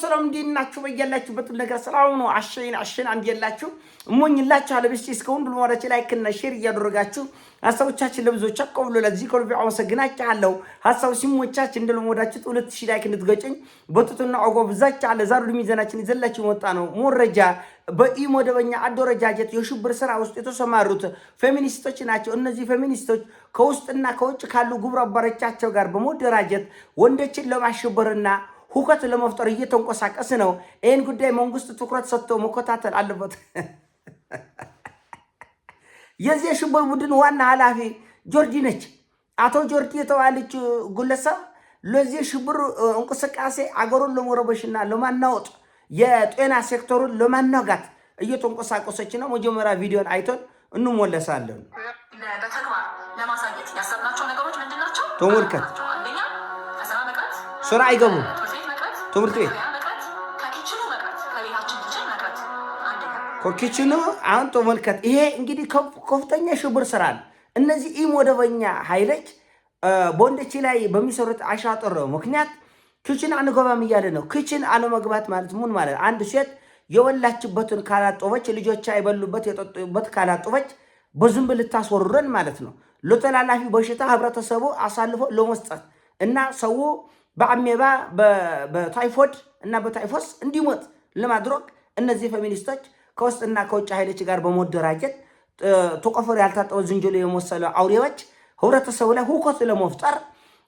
ሰላም እንዲናችሁ በያላችሁበት ነገር ሰላም ነው። አሸን አንድ ያላችሁ እሞኝላችሁ አለብስ እስከውን ብሎ ወራች ላይክ እና ሼር እያደረጋችሁ ሐሳቦቻችን ለብዙዎች አቀብሎ ለዚህ ኮልቪ አመሰግናችኋለሁ። ሐሳብ ሲሞቻችን እንደለሞዳችሁ 2000 ላይክ እንድትገጭኝ በትቱና አጎ ብዛች አለ ዛሬ ሚዛናችን ይዘላችሁ ወጣ ነው። ሞረጃ በኢሞደበኛ አደረጃጀት የሽብር ስራ ውስጥ የተሰማሩት ፌሚኒስቶች ናቸው። እነዚህ ፌሚኒስቶች ከውስጥና ከውጭ ካሉ ግብረ አበሮቻቸው ጋር በመደራጀት ወንዶችን ለማሸበርና ሁከት ለመፍጠር እየተንቀሳቀስ ነው። ይሄን ጉዳይ መንግስት ትኩረት ሰጥቶ መከታተል አለበት። የዚህ ሽብር ቡድን ዋና ኃላፊ ጆርጂ ነች። አቶ ጆርጂ የተባለች ግለሰብ ለዚህ ሽብር እንቅስቃሴ አገሩን ለመረበሽና ለማናወጥ የጤና ሴክተሩን ለማናጋት እየተንቀሳቀሰች ነው። መጀመሪያ ቪዲዮን አይተን እንመለሳለን። በተግባር ለማሳየት ያሰብናቸው ነገሮች ምንድናቸው? ተመልከት። አንደኛ ከስራ መቅረት፣ ስራ አይገቡም። ትምህርት ቤት ከኪችኑ መቅረት፣ ከቤታችን ኪችን መቅረት አንደኛ ከኪችኑ አሁን ተመልከት። ይሄ እንግዲህ ከፍተኛ ሽብር ስራ ነው። እነዚህ ኢመደበኛ ኃይሎች በወንዶች ላይ በሚሰሩት አሻጥር ምክንያት ኪችን አንገባም እያለ ነው። ኪችን አለመግባት ማለት ምን ማለት? አንድ ሴት የወላችበትን ካላጦፈች፣ ልጆቿ አይበሉበት የጠጡበት ካላጦፈች በዝንብ ልታስወርረን ማለት ነው። ለተላላፊ በሽታ ህብረተሰቡ አሳልፎ ለመስጠት እና ሰው በአሜባ በታይፎድ እና በታይፎስ እንዲሞት ለማድረግ እነዚህ ፌሚኒስቶች ከውስጥና ከውጭ ኃይሎች ጋር በመደራጀት ተቆፈሩ ያልታጠበ ዝንጀሮ የመሰለ አውሬዎች ህብረተሰቡ ላይ ሁከት ለመፍጠር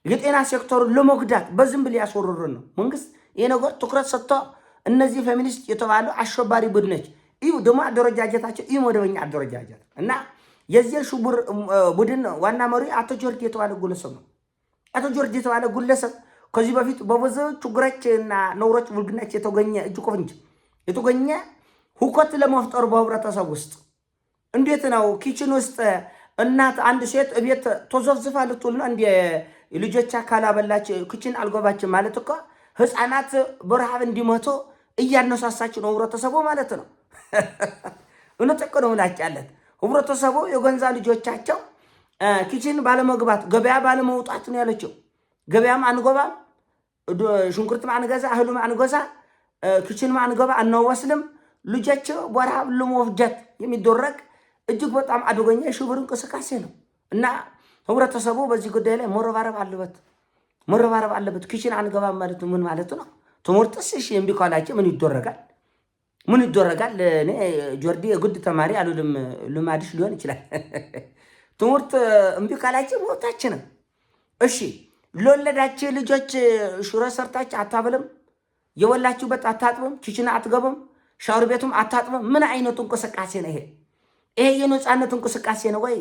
የጤና ሴክተሩን ለመጉዳት በዝንብ ሊያስወርሩን ነው። መንግስት ይሄ ነገር ትኩረት ሰጥቶ እነዚህ ፌሚኒስት የተባሉ አሸባሪ ቡድኖች እዩ ደግሞ አደረጃጀታቸው እዩ መደበኛ አደረጃጀት እና የዚህ ሽብር ቡድን ዋና መሪ አቶ ጆርጂ የተባለ ግለሰብ ነው። አቶ ጆርጂ የተባለ ግለሰብ ከዚህ በፊት በብዙ ችግሮች እና ነውሮች ብልግናች የተገኘ እጅ ቆፍንጅ የተገኘ ሁከት ለመፍጠር በህብረተሰብ ውስጥ እንዴት ነው ኪችን ውስጥ እናት አንድ ሴት እቤት ተዘፍዝፋ ልትውል ነው እንደ ልጆቿ ካላበላች ኪችን አልገባችም ማለት እኮ ህፃናት በረሃብ እንዲሞቱ እያነሳሳች ነው ህብረተሰቡ ማለት ነው። እውነት እኮ ነው ምላጫለት ህብረተሰቡ የገንዛ ልጆቻቸው ኪችን ባለመግባት ገበያ ባለመውጣት ነው ያለችው። ገበያም አንገባም፣ ሽንኩርትም አንገዛ፣ እህሉም አንገዛ፣ ኪችንም አንገባ አንወስልም። ልጆቻቸው በረሃብ ለመፍጀት የሚደረግ እጅግ በጣም አደገኛ የሽብር እንቅስቃሴ ነው እና ህብረተሰቡ በዚህ ጉዳይ ላይ መረባረብ አለበት። ኪችን አንገባም ማለት ምን ማለት ነው? ትምህርትስ እሺ እምቢ ካላቸው ምን ይደረጋል? እኔ ጆርዲ የጉድ ተማሪ አልልም፣ ልማድሽ ሊሆን ይችላል። ትምህርት እምቢ ካላቸው ሞታችን ነው። እሺ ለወለዳችሁ ልጆች ሽሮ ሰርታችሁ አታብልም፣ የወላችሁበት አታጥብም፣ ኪችን አትገቡም፣ ሻወር ቤቱም አታጥብም። ምን አይነቱ እንቅስቃሴ ነው ይሄ? ይሄ የነፃነት እንቅስቃሴ ነው ወይ?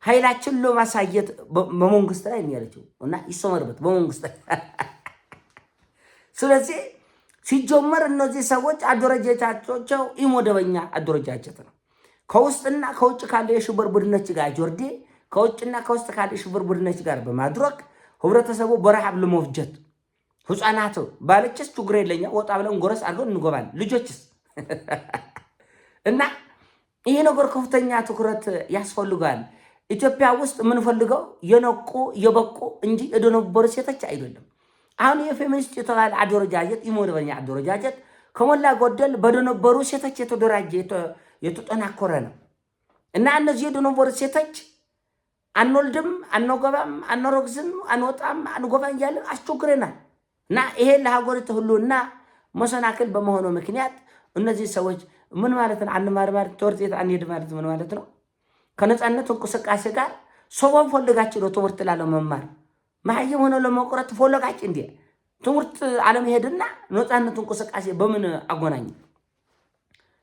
ኃይላችን ለማሳየት በመንግስት ላይ ያለችው እና ይሰመርበት በመንግስት። ስለዚህ ሲጀመር እነዚህ ሰዎች አደረጃጀታቸው ኢመደበኛ አደረጃጀት ነው። ከውስጥና ከውጭ ካለ የሽብር ቡድኖች ጋር ጆርዲ ከውጭና ከውስጥ ካለ የሽብር ቡድኖች ጋር በማድረግ ህብረተሰቡ በረሃብ ለመፍጀት ህፃናቱ ባለችስ ችግር የለኛ ወጣ ብለን ጎረስ አድርገን እንጎባለን። ልጆችስ እና ይሄ ነገር ከፍተኛ ትኩረት ያስፈልጋል። ኢትዮጵያ ውስጥ የምንፈልገው የነቁ የበቁ እንጂ የደነበሩ ሴቶች አይደለም። አሁን የፌሚኒስት የተባለ አደረጃጀት ኢመደበኛ አደረጃጀት ከሞላ ጎደል በደነበሩ ሴቶች የተደራጀ የተጠናከረ ነው እና እነዚህ የደነበሩ ሴቶች አንወልድም፣ አንገባም፣ አንረግዝም፣ አንወጣም፣ አንጎባም እያለን አስቸግረናል እና ይሄ ለሀገሪቱ ሁሉና መሰናክል በመሆኑ ምክንያት እነዚህ ሰዎች ምን ማለት ነው? አንማር ማለት ትምህርት ቤት አንሄድ ማለት ምን ማለት ነው? ከነፃነት እንቅስቃሴ ጋር ሰውን ፈልጋችሁ ነው ትምህርት ላለመማር መሀይም ሆነ ለመቁረጥ ፈልጋችሁ እንዴ? ትምህርት አለመሄድና ነፃነት እንቅስቃሴ በምን አጎናኝ?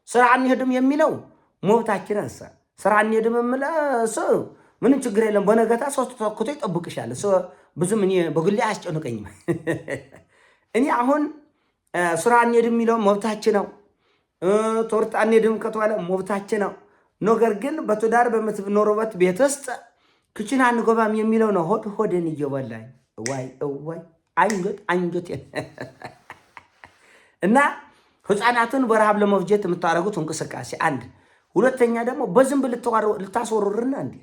ስራ አንሄድም የሚለው መብታችን ነው። ስራ አንሄድም የምለስ ምንም ችግር የለም። በነገታ ሶስት ተኩቶ ይጠብቅሻል። ብዙም እኔ በግሌ አያስጨንቀኝም። እኔ አሁን ስራ አንሄድም የሚለው መብታችን ነው። ትምህርት አንሄድም ከተባለ መብታችን ነው። ነገር ግን በትዳር በምትኖርበት ቤት ውስጥ ክችን አንገባም የሚለው ነው ሆድን እየበላኝ ዋይ አንጀት እና ህፃናትን በረሃብ ለመፍጀት የምታደርጉት እንቅስቃሴ አንድ። ሁለተኛ ደግሞ በዝንብ ልታስወርርና እንዴ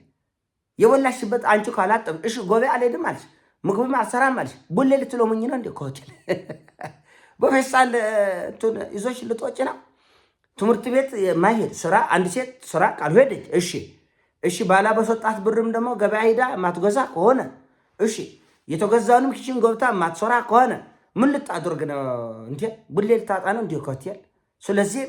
የበላሽበት አንቺ ካላጠብ እሺ ገበያ አልሄድም አለሽ፣ ምግብም አልሰራም አለሽ፣ ቡሌ ልትለሙኝ ነው እንዴ? ኮች በፌስታል እንትን ይዞሽ ልትወጪ ነው። ትምህርት ቤት የማይሄድ ስራ አንድ ሴት ስራ ካልሄደች እሺ ባላ በሰጣት ብርም ደግሞ ገበያ ሄዳ ማትገዛ ከሆነ እሺ የተገዛውንም ኪችን ገብታ ማትሰራ ከሆነ ምን ልታደርግ ነው እንዴ? ብሌ ልታጣ ነው እንዴ ኮቴል? ስለዚህ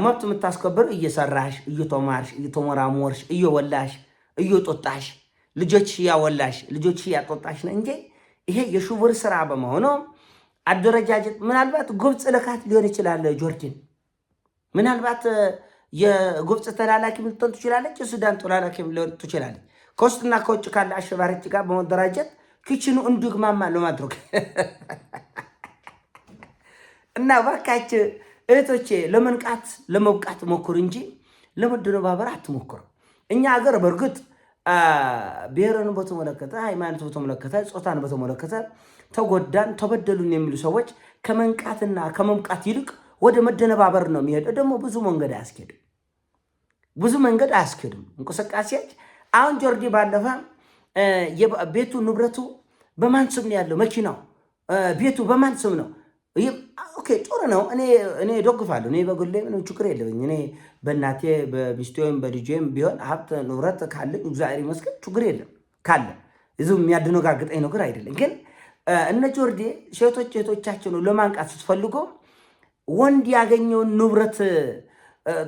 መብት የምታስከብር እየሰራሽ እየተማርሽ እየተመራመርሽ እየወላሽ እየጦጣሽ ልጆች ያወላሽ ልጆች ያጦጣሽ ነው እንጂ ይሄ የሹብር ስራ በመሆኑ አደረጃጀት ምናልባት ግብፅ ልካት ሊሆን ይችላል። ጆርጂን ምናልባት የግብፅ ተላላኪ ልትሆን ትችላለች። የሱዳን ተላላኪ ልትሆን ትችላለች። ከውስጥና ከውጭ ካለ አሸባሪዎች ጋር በመደራጀት ኪችኑ እንዲግማማ ለማድረግ እና ባካችሁ እህቶቼ ለመንቃት ለመብቃት ሞክሩ እንጂ ለመደነባበር አትሞክሩ። እኛ ሀገር በእርግጥ ብሔርን በተመለከተ ሃይማኖት በተመለከተ ጾታን በተመለከተ ተጎዳን ተበደሉን የሚሉ ሰዎች ከመንቃትና ከመምቃት ይልቅ ወደ መደነባበር ነው የሚሄደው። ደግሞ ብዙ መንገድ አያስኬድም እንቅስቃሴዎች። አሁን ጆርዲ ባለፈ ቤቱ ንብረቱ በማን ስም ነው ያለው? መኪናው ቤቱ በማን ስም ነው? ኦኬ ጥሩ ነው። እኔ ደግፋለሁ። እኔ በግሌ ምንም ችግር የለብኝ። እኔ በእናቴ በሚስቴም በልጄም ቢሆን ሀብት ንብረት ካለኝ እግዚአብሔር ይመስገን ችግር የለም ካለ እዚ የሚያደነጋግጠኝ ነገር አይደለም። ግን እነ ጆርዲ ሴቶች እህቶቻችን ለማንቃት ስትፈልጉ ወንድ ያገኘውን ንብረት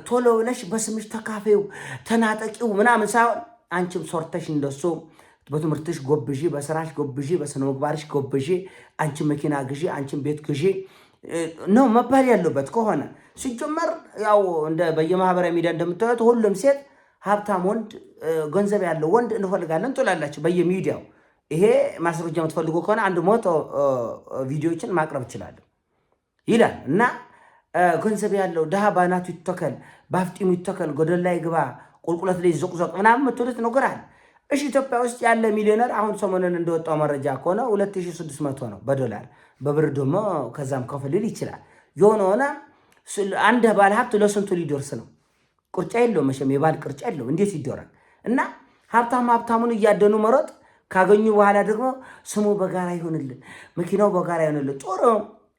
ቶሎ ብለሽ በስምሽ ተካፌው ተናጠቂው ምናምን ሳይሆን አንቺም ሰርተሽ እንደሱ በትምህርትሽ ጎብዢ፣ በስራሽ ጎብዢ፣ በስነ ምግባርሽ ጎብዢ፣ አንቺም መኪና ግዢ፣ አንቺም ቤት ግዢ ነው መባል ያለበት ከሆነ ሲጀመር ያው እንደ በየማህበራዊ ሚዲያ እንደምታዩት ሁሉም ሴት ሀብታም ወንድ ገንዘብ ያለው ወንድ እንፈልጋለን ትላላችሁ በየሚዲያው። ይሄ ማስረጃ የምትፈልጉ ከሆነ 100 ቪዲዮዎችን ማቅረብ እችላለሁ ይላል እና ገንዘብ ያለው ድሃ ባናቱ ይተከል፣ ባፍጢሙ ይተከል፣ ገደል ላይ ግባ፣ ቁልቁለት ላይ ዘቅዘቅ ምናምን የምትሉት ነገር አለ። እሺ ኢትዮጵያ ውስጥ ያለ ሚሊዮነር አሁን ሰሞኑን እንደወጣው መረጃ ከሆነ 2600 ነው በዶላር፣ በብር ደግሞ ከዛም ከፍ ሊል ይችላል። የሆነ አንድ ባለ ሀብት ለስንቱ ሊደርስ ነው? ቁርጫ የለው መቼም የባል ቅርጫ የለው። እንዴት ይደረግ? እና ሀብታሙን እያደኑ መሮጥ ካገኙ በኋላ ደግሞ ስሙ በጋራ ይሆንልን፣ መኪናው በጋራ ይሆንልን። ጥሩ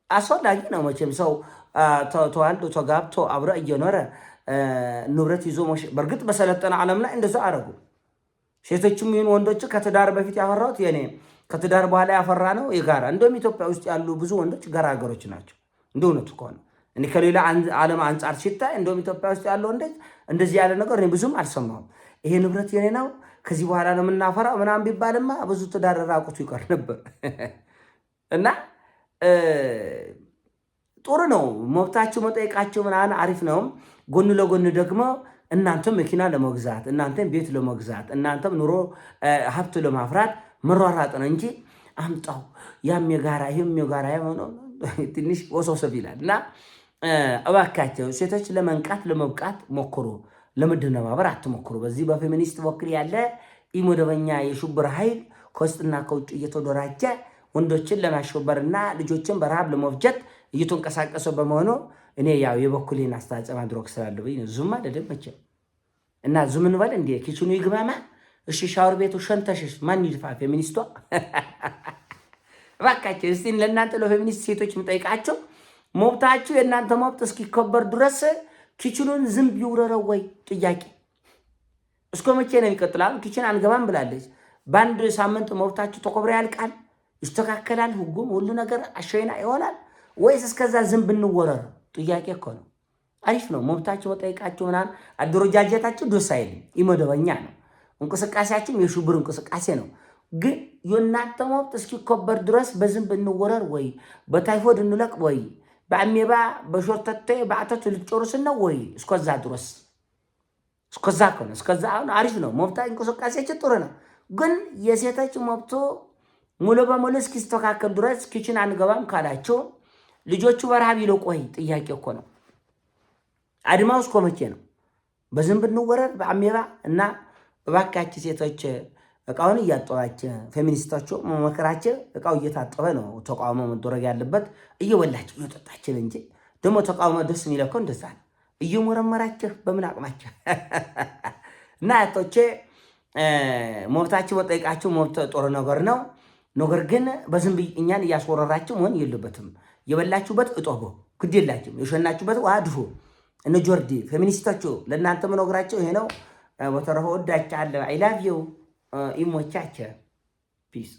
አስፈላጊ ነው መቼም ሰው ተዋልዶ ተጋብቶ አብረ እየኖረ ንብረት ይዞ በእርግጥ በሰለጠነ ዓለም ላይ እንደዛ አረጉ። ሴቶችም ይሁን ወንዶች ከትዳር በፊት ያፈራሁት የኔ ከትዳር በኋላ ያፈራ ነው የጋራ። እንደውም ኢትዮጵያ ውስጥ ያሉ ብዙ ወንዶች ገራገሮች ናቸው እንደ እውነቱ ከሆነ። እኔ ከሌላ ዓለም አንጻር ሲታይ እንደውም ኢትዮጵያ ውስጥ ያለው እንደዚህ ያለ ነገር እኔ ብዙም አልሰማሁም። ይሄ ንብረት የኔ ነው ከዚህ በኋላ ነው የምናፈራው ምናምን ቢባልማ ብዙ ትዳር ራቁቱ ይቀር ነበር። እና ጥሩ ነው መብታችሁ መጠየቃችሁ ምናምን አሪፍ ነው። ጎን ለጎን ደግሞ እናንተም መኪና ለመግዛት እናንተም ቤት ለመግዛት እናንተም ኑሮ ሀብት ለማፍራት መሯሯጥ ነው እንጂ አምጣው ያም የጋራ ይህም የጋራ የሆነው ትንሽ ወሰብሰብ ይላል። እና እባካቸው ሴቶች ለመንቃት ለመብቃት ሞክሩ፣ ለመደነባበር አትሞክሩ። በዚህ በፌሚኒስት በኩል ያለ ኢመደበኛ የሽብር ኃይል ከውስጥና ከውጭ እየተደራጀ ወንዶችን ለማሸበርና ልጆችን በረሃብ ለመፍጀት እየተንቀሳቀሰ በመሆኑ እኔ ያው የበኩሌን አስተዋጽኦ ማድረግ ስላለብኝ ነው። ዙም አይደለም መቼም እና ዙም እንበል እንዴ ኪችኑ ይግማማ። እሺ ሻወር ቤቱ ሸንተሽሽ ማን ይድፋ? ፌሚኒስቷ እባካችሁ እስቲ ለእናንተ ለፌሚኒስት ሴቶች የምጠይቃቸው መብታችሁ የእናንተ መብት እስኪከበር ድረስ ኪችኑን ዝንብ ይውረረው ወይ? ጥያቄ እስከ መቼ ነው የሚቀጥላል? ኪችን አንገባም ብላለች። በአንድ ሳምንት መብታችሁ ተከብሮ ያልቃል? ይስተካከላል? ህጉም ሁሉ ነገር አሸይና ይሆናል ወይስ እስከዛ ዝንብ እንወረር? ጥያቄ እኮ ነው። አሪፍ ነው መብታችሁ መጠይቃችሁ ምናምን። አደረጃጀታችሁ ደስ አይልም፣ ኢመደበኛ ነው። እንቅስቃሴያችን የሽብር እንቅስቃሴ ነው። ግን የእናንተ መብት እስኪከበር ድረስ በዝንብ እንወረር ወይ? በታይፎድ እንለቅ ወይ? በአሜባ በሾርተቴ በአተቱ ልትጨርስ ነው ወይ? እስከዛ ድረስ እስከዛ ከሆነ እስከዛ አሁን አሪፍ ነው። መብታ እንቅስቃሴያችን ጥሩ ነው። ግን የሴቶች መብቶ ሙሉ በሙሉ እስኪስተካከል ድረስ ኪችን አንገባም ካላቸው ልጆቹ በረሃብ ይለቁ ወይ? ጥያቄ እኮ ነው። አድማው እስከ መቼ ነው? በዝንብ እንወረር በአሜባ እና እባካችሁ ሴቶች እቃውን እያጠባችሁ ፌሚኒስቶቹ መመከራችሁ እቃው እየታጠበ ነው ተቃውሞ መደረግ ያለበት። እየበላችሁ እየጠጣችሁ እንጂ ደግሞ ተቃውሞ ደስ የሚለው እኮ እንደዛ ነው። እየመረመራችሁ በምን አቅማችሁ እና እህቶቼ መብታችሁ መጠየቃችሁ መብት ጥሩ ነገር ነው። ነገር ግን በዝንብ እኛን እያስወረራችሁ መሆን የለበትም። የበላችሁበት እጦቦ ግድ የላችሁም። የሸናችሁበት ውሃ ድፉ። እነ ጆርዲ ፌሚኒስቶቹ ለእናንተ መኖግራቸው ይሄ ነው። በተረፈ ወዳችኋለሁ። አይ ላቭ ዩ ኢሞቻቸ ፒስ